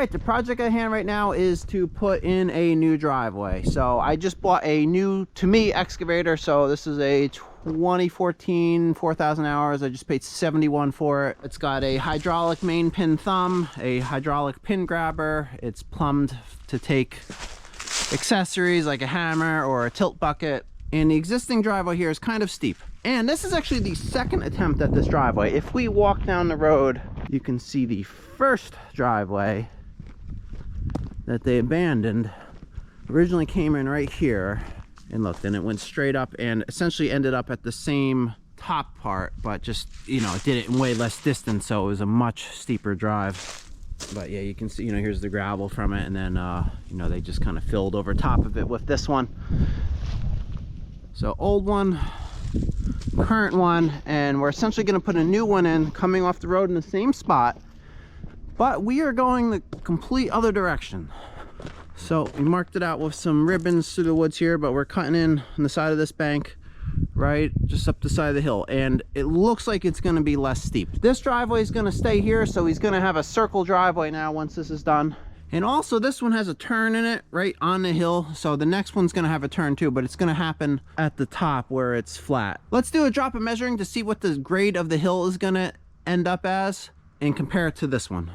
right, the project at hand right now is to put in a new driveway. So I just bought a new, to me, excavator. So this is a 2014, 4,000 hours. I just paid 71 for it. It's got a hydraulic main pin thumb, a hydraulic pin grabber. It's plumbed to take accessories like a hammer or a tilt bucket. And the existing driveway here is kind of steep. And this is actually the second attempt at this driveway. If we walk down the road, you can see the first driveway that they abandoned originally came in right here, and look, then it went straight up and essentially ended up at the same top part, but just, you know, it did it in way less distance, so it was a much steeper drive. But yeah, you can see, you know, here's the gravel from it, and then you know, they just kind of filled over top of it with this one. So old one, current one, and we're essentially going to put a new one in coming off the road in the same spot, but we are going the complete other direction. So we marked it out with some ribbons through the woods here, but we're cutting in on the side of this bank, right just up the side of the hill, and it looks like it's going to be less steep. This driveway is going to stay here, so he's going to have a circle driveway now once this is done. And also this one has a turn in it right on the hill, so the next one's going to have a turn too, but it's going to happen at the top where it's flat. Let's do a drop of measuring to see what the grade of the hill is going to end up as and compare it to this one.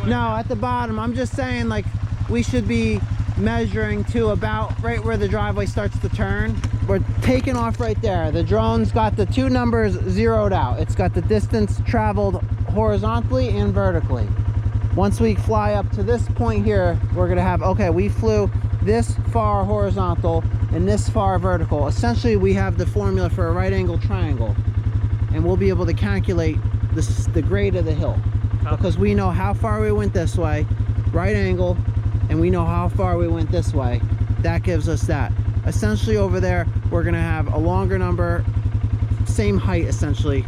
No, at the bottom. I'm just saying, like, we should be measuring to about right where the driveway starts to turn. We're taking off right there. The drone's got the two numbers zeroed out. It's got the distance traveled horizontally and vertically. Once we fly up to this point here, we're gonna have, okay, we flew this far horizontal and this far vertical. Essentially, we have the formula for a right angle triangle, and we'll be able to calculate the grade of the hill. Because we know how far we went this way, right angle, and we know how far we went this way. That gives us that. Essentially over there, we're gonna have a longer number, same height essentially,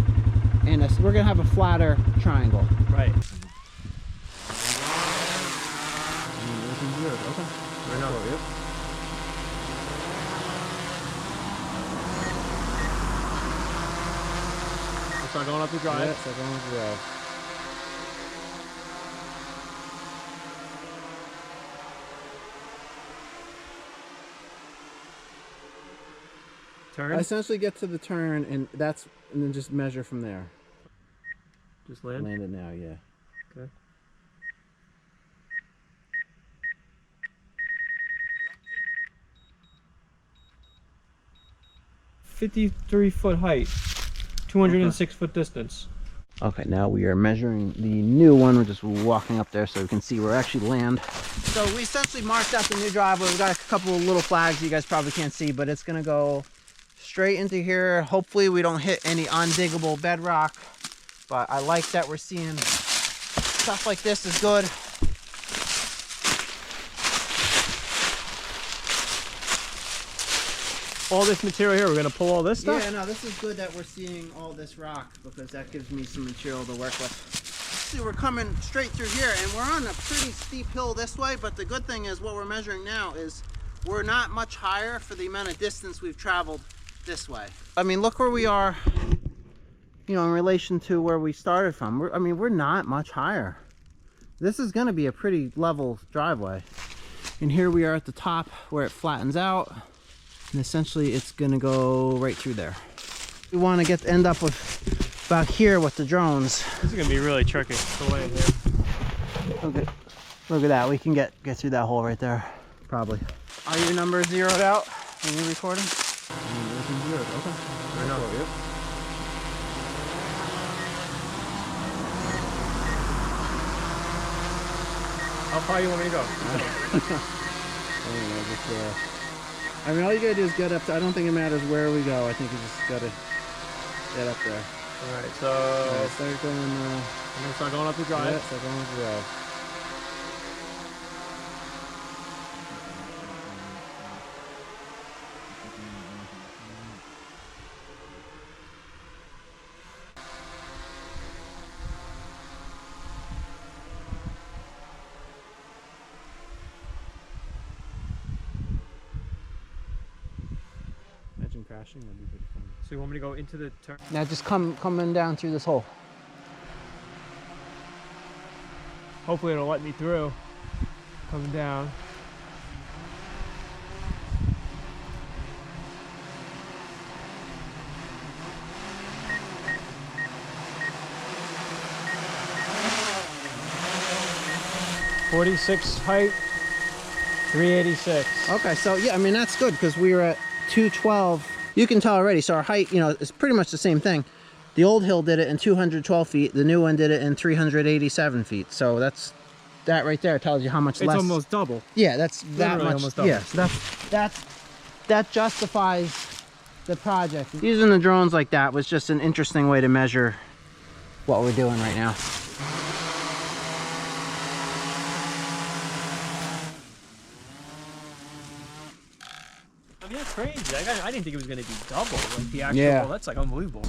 and we're gonna have a flatter triangle. Right. Okay. Right now. Yep. It's not going up the drive. Yeah, it's not going up the drive. Turn. I essentially get to the turn, and then just measure from there. Just land. Land it now, yeah. Okay. 53-foot height, 206-foot distance. Okay, now we are measuring the new one. We're just walking up there so we can see where we actually land. So we essentially marked out the new driveway. We've got a couple of little flags you guys probably can't see, but it's gonna go straight into here. Hopefully we don't hit any undiggable bedrock, but I like that we're seeing stuff like this is good. All this material here, we're gonna pull all this stuff? Yeah, no, this is good that we're seeing all this rock, because that gives me some material to work with. See, we're coming straight through here, and we're on a pretty steep hill this way, but the good thing is what we're measuring now is we're not much higher for the amount of distance we've traveled this way. I mean, look where we are, you know, in relation to where we started from. We're not much higher. This is gonna be a pretty level driveway. And here we are at the top where it flattens out. And essentially it's gonna go right through there. We want to end up with about here with the drones. This is gonna be really tricky to land here. Okay, Look at that. We can get through that hole right there. Probably. Are your numbers zeroed out when you're recording? Everything's good. Okay. Right now. Yep. How far you want me to go? I mean, all you gotta do is get up to, I don't think it matters where we go. I think you just gotta get up there. Alright, so Start going, I'm gonna start going up the drive. yeah, start going up the drive. Imagine crashing, that'd be pretty fun. So you want me to go into the turn? Now just coming down through this hole. Hopefully it'll let me through. Coming down. .46 height, 386. Okay, so yeah, I mean, that's good because we were at 212. You can tell already, so our height, you know, is pretty much the same thing. The old hill did it in 212 feet. The new one did it in 387 feet. So that right there tells you how much It's less. almost double. Yeah, that's that Literally much. almost double. Yes, that justifies the project. Using the drones like that was just an interesting way to measure what we're doing right now. I mean, that's crazy. I didn't think it was going to be double. Like the actual, Yeah. that's like unbelievable.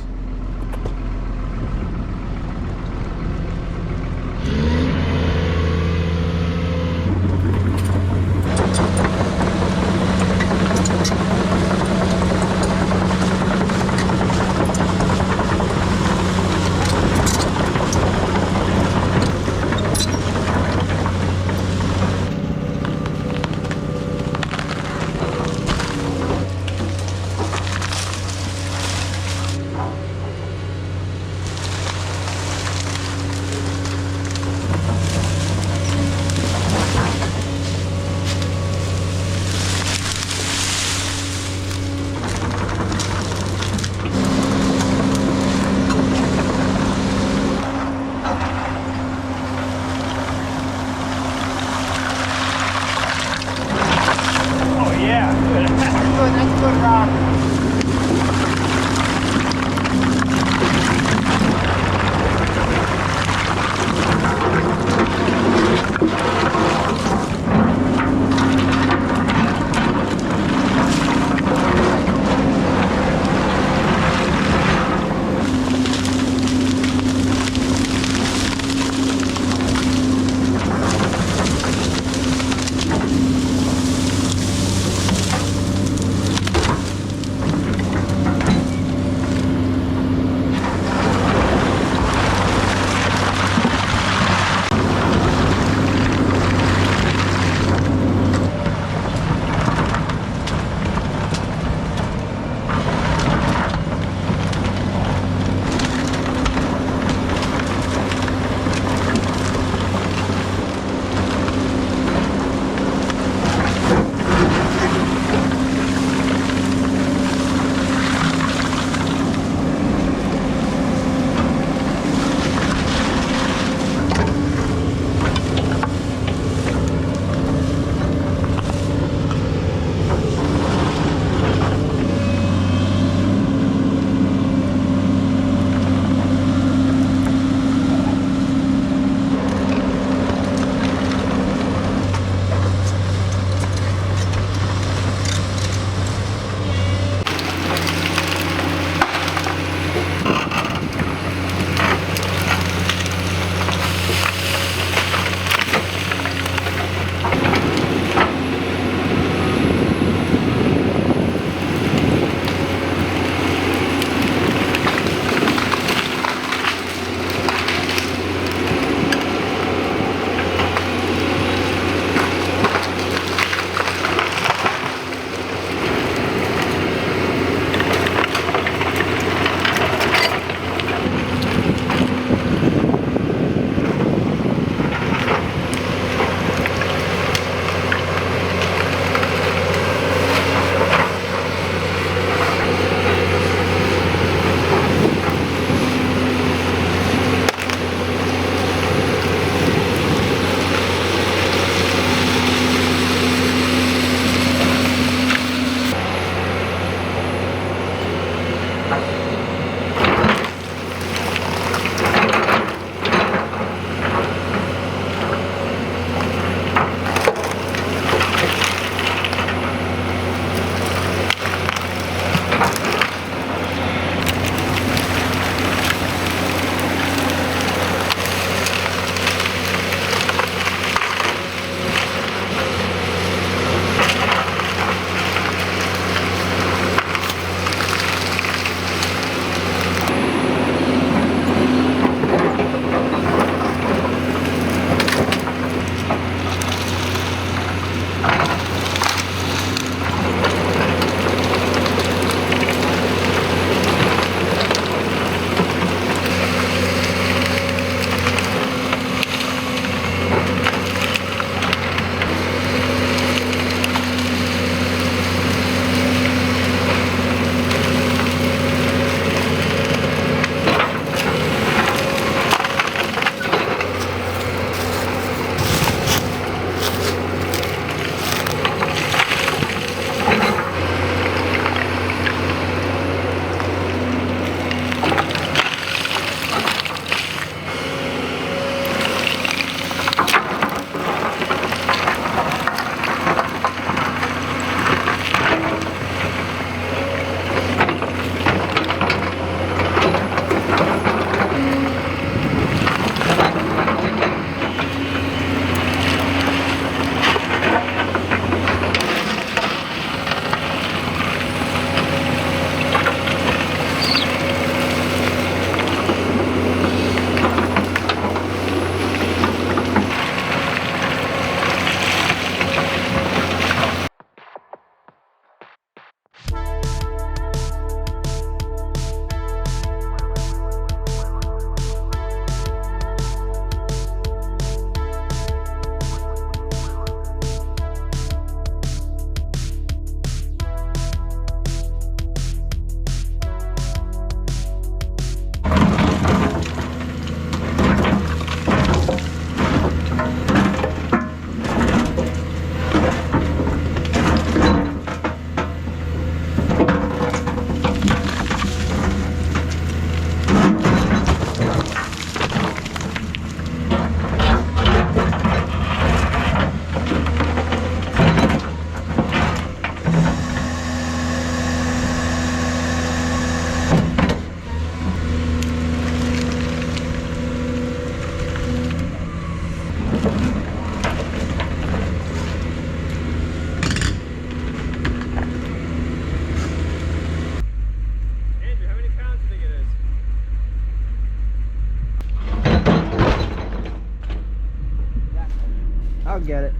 get it.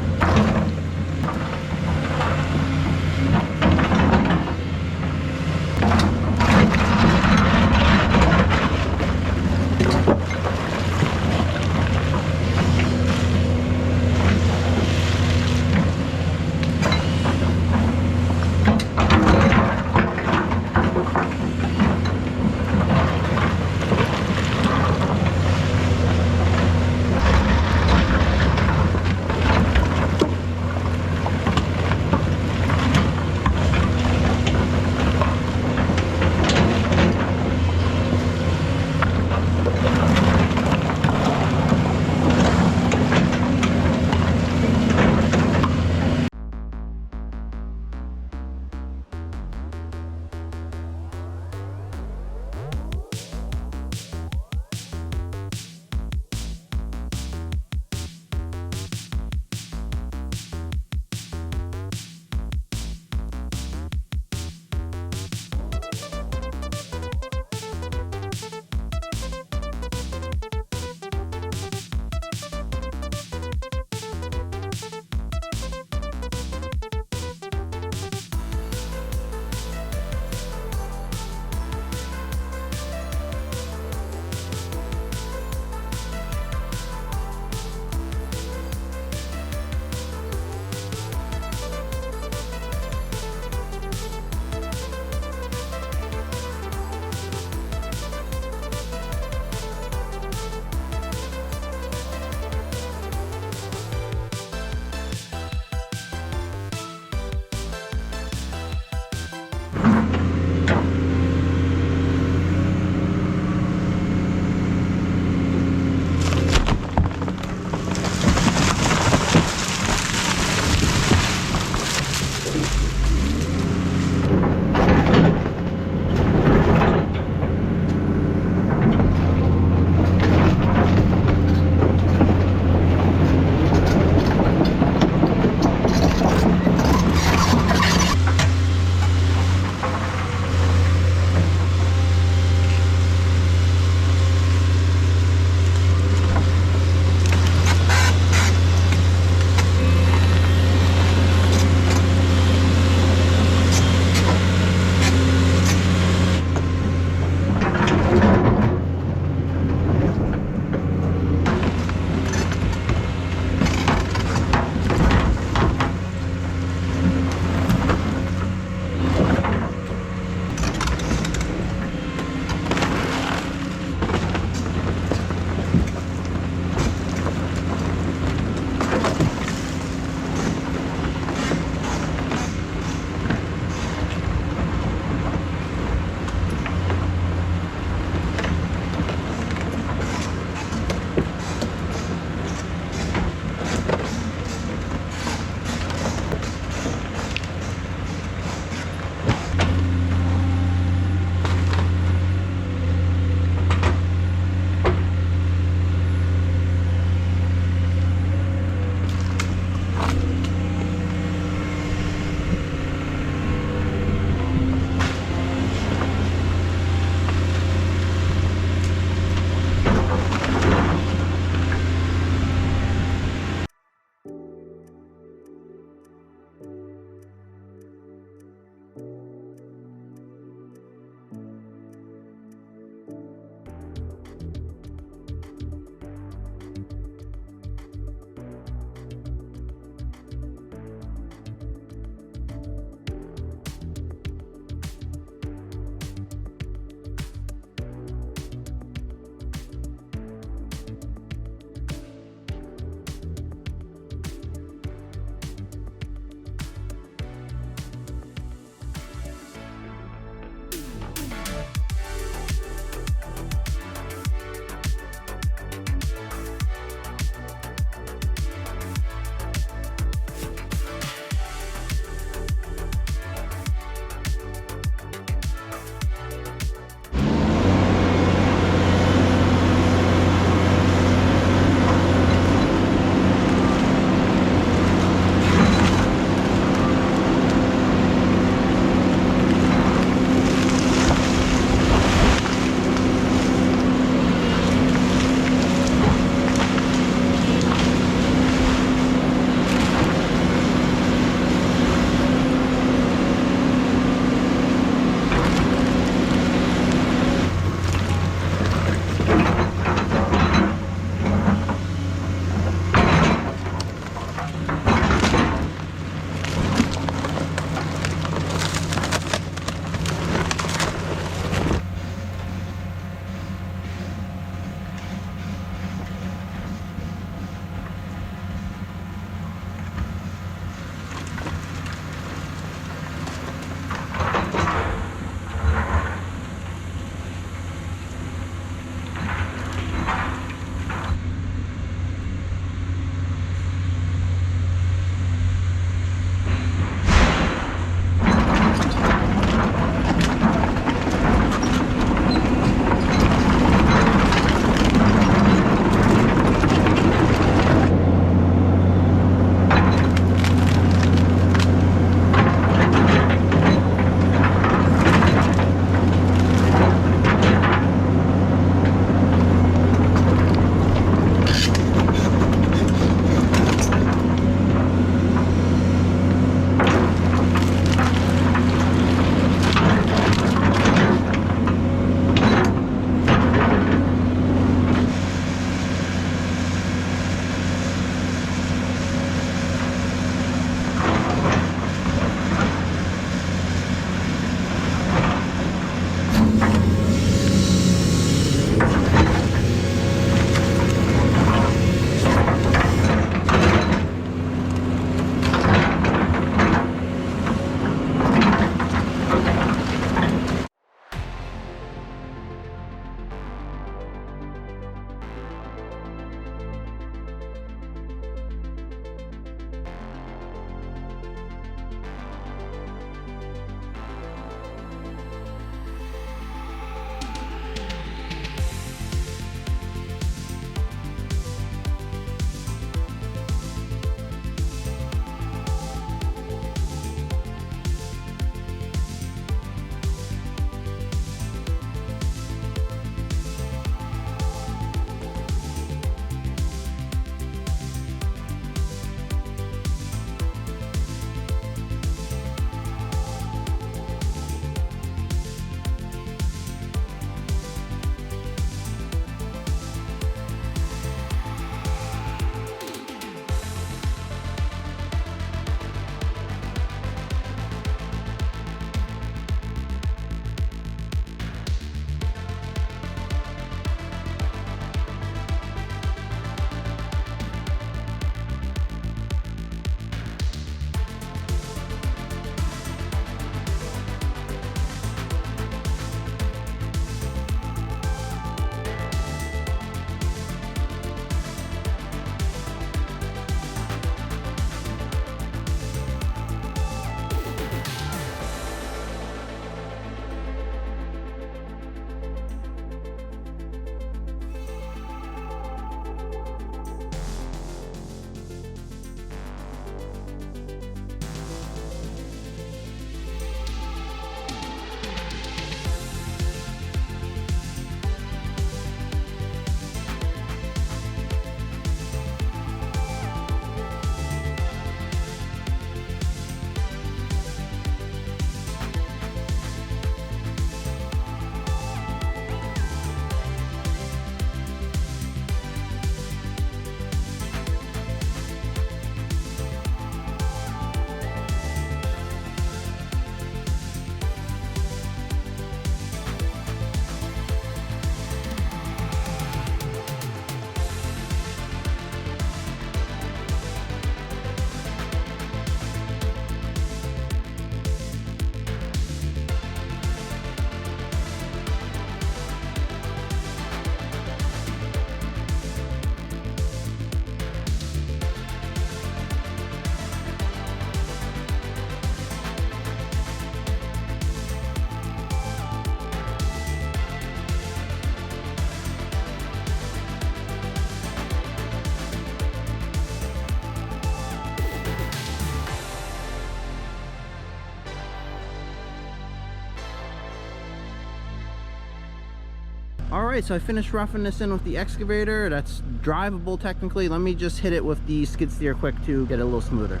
All right, so I finished roughing this in with the excavator. That's drivable technically. Let me just hit it with the skid steer quick to get it a little smoother.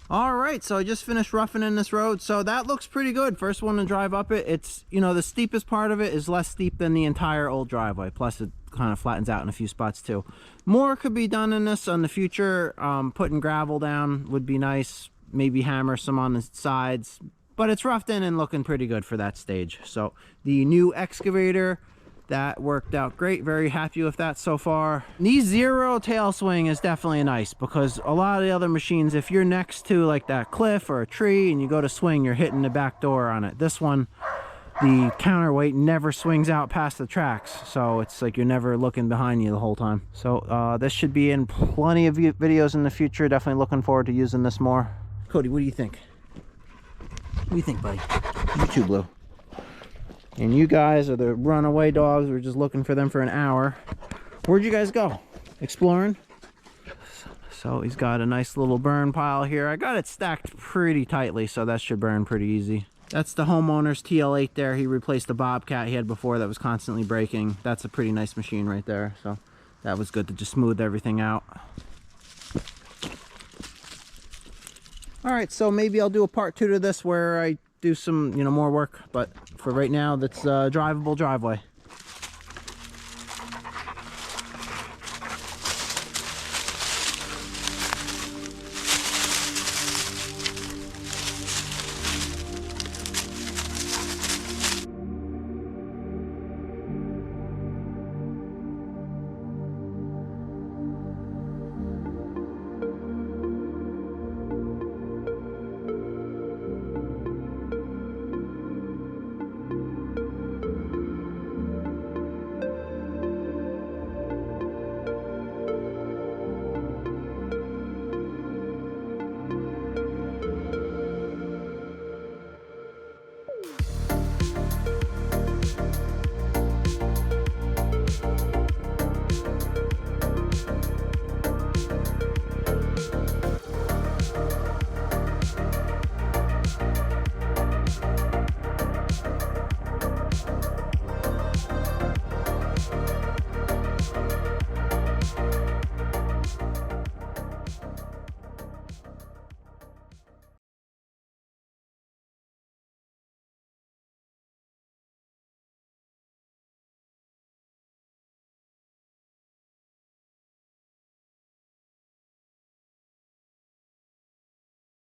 All right, so I just finished roughing in this road, so that looks pretty good. First one to drive up it. It's, you know, the steepest part of it is less steep than the entire old driveway, plus it kind of flattens out in a few spots too. More could be done in this in the future. Putting gravel down would be nice, maybe hammer some on the sides, but it's roughed in and looking pretty good for that stage. So the new excavator, that worked out great. Very happy with that so far. The zero tail swing is definitely nice, because a lot of the other machines, if you're next to like that cliff or a tree and you go to swing, you're hitting the back door on it. This one, the counterweight never swings out past the tracks, so it's like you're never looking behind you the whole time. So this should be in plenty of videos in the future. Definitely looking forward to using this more. Cody, what do you think? What do you think, buddy? You too, Blue. And you guys are the runaway dogs. We're just looking for them for an hour. Where'd you guys go? Exploring? So he's got a nice little burn pile here. I got it stacked pretty tightly, so that should burn pretty easy. That's the homeowner's TL8 there. He replaced the Bobcat he had before that was constantly breaking. That's a pretty nice machine right there. So that was good to just smooth everything out. All right, so maybe I'll do a part 2 to this where I do some, you know, more work, but for right now, that's a drivable driveway.